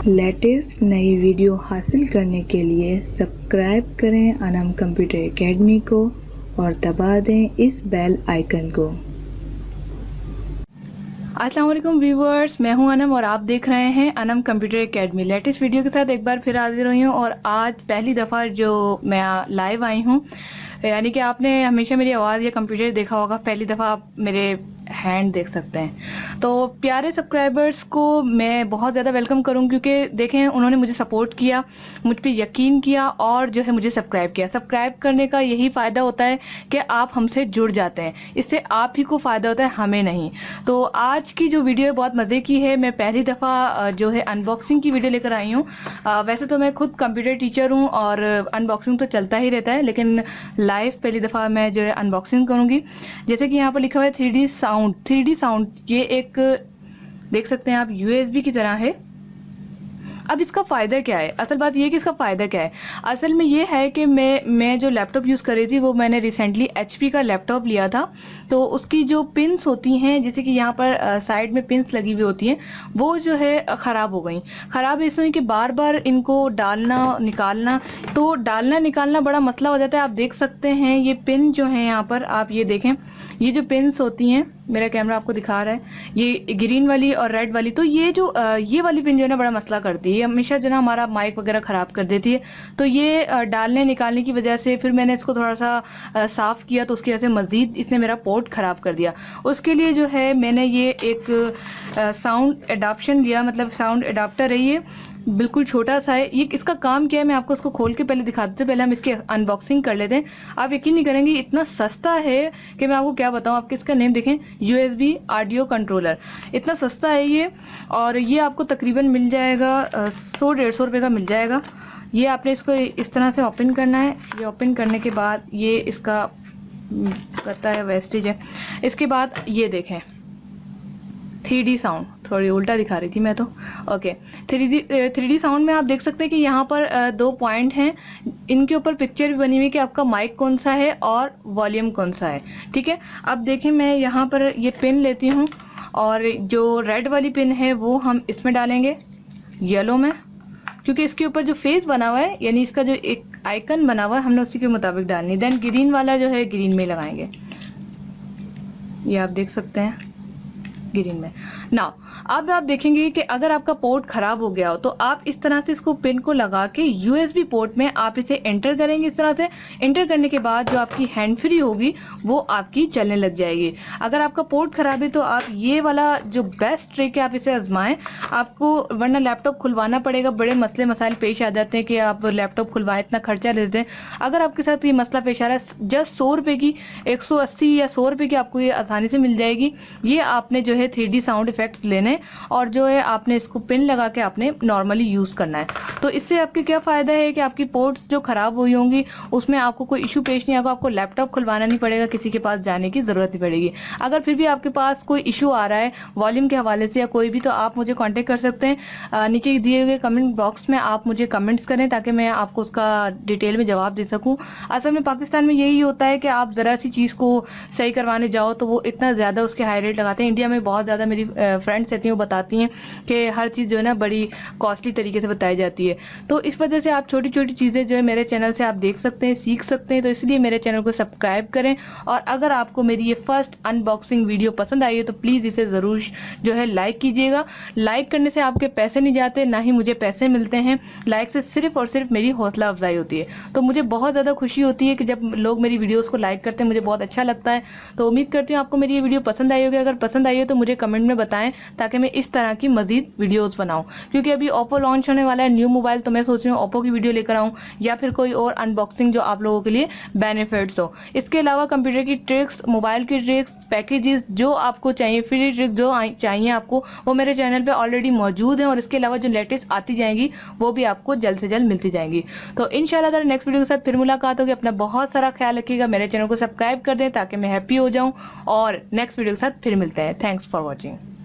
Latest नई video हासिल करने के लिए सब्सक्राइब करें अनम कंप्यूटर एकेडमी को और दबा दें इस बेल आइकन को। अस्सलाम वालेकुम व्यूवर्स, मैं हूं अनम और आप देख रहे हैं Anam computer academy. Latest video के साथ एक बार फिर हाजिर हुई हूं और आज पहली दफ़ा जो मैं लाइव आई हूं, यानी कि आपने हमेशा मेरी आवाज़ या कंप्यूटर देखा होगा, पहली दफ़ा आप मेरे हैंड देख सकते हैं। तो प्यारे सब्सक्राइबर्स को मैं बहुत ज़्यादा वेलकम करूं, क्योंकि देखें उन्होंने मुझे सपोर्ट किया, मुझ पे यकीन किया और जो है मुझे सब्सक्राइब किया। सब्सक्राइब करने का यही फ़ायदा होता है कि आप हमसे जुड़ जाते हैं, इससे आप ही को फ़ायदा होता है, हमें नहीं। तो आज की जो वीडियो है बहुत मज़े की है। मैं पहली दफ़ा जो है अनबॉक्सिंग की वीडियो लेकर आई हूँ। वैसे तो मैं खुद कंप्यूटर टीचर हूँ और अनबॉक्सिंग तो चलता ही रहता है, लेकिन लाइव पहली दफ़ा मैं जो है अनबॉक्सिंग करूँगी। जैसे कि यहाँ पर लिखा हुआ है 3D साउंड। ये एक देख सकते हैं आप USB की तरह है। अब इसका फ़ायदा क्या है? असल बात ये है कि इसका फ़ायदा क्या है। असल में ये है कि मैं जो लैपटॉप यूज़ कर रही थी, वो मैंने रिसेंटली HP का लैपटॉप लिया था। तो उसकी जो पिन्स होती हैं, जैसे कि यहाँ पर साइड में पिन्स लगी हुई होती हैं, वो जो है ख़राब हो गई। ख़राब इसलिए कि बार बार इनको डालना निकालना, तो डालना निकालना बड़ा मसला हो जाता है। आप देख सकते हैं ये पिन जो है, यहाँ पर आप ये देखें, ये जो पिन्स होती हैं, मेरा कैमरा आपको दिखा रहा है, ये ग्रीन वाली और रेड वाली। तो ये जो ये वाली पिन जो है ना बड़ा मसला करती है, हमेशा जो ना हमारा माइक वगैरह ख़राब कर देती है। तो ये डालने निकालने की वजह से फिर मैंने इसको थोड़ा सा साफ़ किया, तो उसकी वजह से मज़ीद इसने मेरा पोर्ट ख़राब कर दिया। उसके लिए जो है मैंने ये एक साउंड एडाप्शन लिया, मतलब साउंड एडाप्टर है ये, बिल्कुल छोटा सा है। ये इसका काम क्या है मैं आपको इसको खोल के पहले दिखा देती हूँ। पहले हम इसकी अनबॉक्सिंग कर लेते हैं। आप यकीन नहीं करेंगे, इतना सस्ता है कि मैं आपको क्या बताऊँ। आपके इसका नेम देखें, USB ऑडियो कंट्रोलर, इतना सस्ता है ये। और ये आपको तकरीबन मिल जाएगा 100-150 रुपये का मिल जाएगा। ये आपने इसको इस तरह से ओपन करना है। ये ओपन करने के बाद ये इसका करता है वेस्टेज है। इसके बाद ये देखें 3D साउंड, थोड़ी उल्टा दिखा रही थी मैं तो। ओके, 3D साउंड में आप देख सकते हैं कि यहाँ पर 2 पॉइंट हैं, इनके ऊपर पिक्चर भी बनी हुई है कि आपका माइक कौन सा है और वॉल्यूम कौन सा है। ठीक है, अब देखें मैं यहाँ पर ये पिन लेती हूँ और जो रेड वाली पिन है वो हम इसमें डालेंगे, येलो में, क्योंकि इसके ऊपर जो फेस बना हुआ है, यानी इसका जो एक आइकन बना हुआ है, हमने उसी के मुताबिक डालनी। देन ग्रीन वाला जो है ग्रीन में लगाएंगे, ये आप देख सकते हैं ग्रीन में ना। अब आप देखेंगे कि अगर आपका पोर्ट खराब हो गया हो, तो आप इस तरह से इसको पिन को लगा के USB पोर्ट में आप इसे एंटर करेंगे। इस तरह से एंटर करने के बाद जो आपकी हैंड फ्री होगी वो आपकी चलने लग जाएगी। अगर आपका पोर्ट खराब है तो आप ये वाला जो बेस्ट ट्रिक है, आप इसे आजमाएं। आपको वरना लैपटॉप खुलवाना पड़ेगा, बड़े मसले मसाइल पेश आ जाते हैं कि आप लैपटॉप खुलवाएं, इतना खर्चा लेते हैं। अगर आपके साथ ये मसला पेश आ रहा है, जस्ट 100 रुपये की, 180 या 100 रुपये की आपको ये आसानी से मिल जाएगी। ये आपने जो है 3D साउंड इफेक्ट्स लेने और जो है आपने इसको पिन लगा के आपने नॉर्मली यूज़ करना है। तो इससे आपके क्या फ़ायदा है कि आपकी पोर्ट्स जो ख़राब हुई होंगी उसमें आपको कोई इशू पेश नहीं आएगा, आपको लैपटॉप खुलवाना नहीं पड़ेगा, किसी के पास जाने की ज़रूरत नहीं पड़ेगी। अगर फिर भी आपके पास कोई इशू आ रहा है वॉल्यूम के हवाले से या कोई भी, तो आप मुझे कॉन्टेक्ट कर सकते हैं। नीचे दिए गए कमेंट बॉक्स में आप मुझे कमेंट्स करें ताकि मैं आपको उसका डिटेल में जवाब दे सकूँ। असल में पाकिस्तान में यही होता है कि आप ज़रा सी चीज़ को सही करवाने जाओ तो वो इतना ज़्यादा उसके हाई रेट लगाते हैं। इंडिया में बहुत ज़्यादा मेरी फ्रेंड्स रहती हैं, वो बताती हैं कि हर चीज़ जो है ना बड़ी कॉस्टली तरीके से बताई जाती है। तो इस वजह से आप छोटी छोटी चीज़ें जो है मेरे चैनल से आप देख सकते हैं, सीख सकते हैं। तो इसलिए मेरे चैनल को सब्सक्राइब करें और अगर आपको मेरी ये फर्स्ट अनबॉक्सिंग वीडियो पसंद आई है तो प्लीज़ इसे ज़रूर जो है लाइक कीजिएगा। लाइक करने से आपके पैसे नहीं जाते, ना ही मुझे पैसे मिलते हैं। लाइक से सिर्फ और सिर्फ मेरी हौसला अफजाई होती है। तो मुझे बहुत ज़्यादा खुशी होती है कि जब लोग मेरी वीडियोज़ को लाइक करते हैं, मुझे बहुत अच्छा लगता है। तो उम्मीद करती हूँ आपको मेरी ये वीडियो पसंद आई होगी। अगर पसंद आई हो तो मुझे कमेंट में बताएं ताकि मैं इस तरह की मजीद वीडियोस बनाऊं, क्योंकि अभी ओप्पो लॉन्च होने वाला है न्यू मोबाइल, तो मैं सोच रही हूँ ओप्पो की वीडियो लेकर आऊं या फिर कोई और अनबॉक्सिंग जो आप लोगों के लिए बेनिफिट्स हो। इसके अलावा कंप्यूटर की ट्रिक्स, मोबाइल की ट्रिक्स, पैकेजेस जो आपको चाहिए, फ्री ट्रिक जो चाहिए आपको, वो मेरे चैनल पे ऑलरेडी मौजूद है। और इसके अलावा जो लेटेस्ट आती जाएंगी वो भी आपको जल्द से जल्द मिलती जाएंगी। तो इंशाल्लाह अगर नेक्स्ट वीडियो के साथ फिर मुलाकात होगी। अपना बहुत सारा ख्याल रखिएगा, मेरे चैनल को सब्सक्राइब कर दें ताकि मैं हैप्पी हो जाऊँ और नेक्स्ट वीडियो के साथ फिर मिलते हैं। Thanks for watching.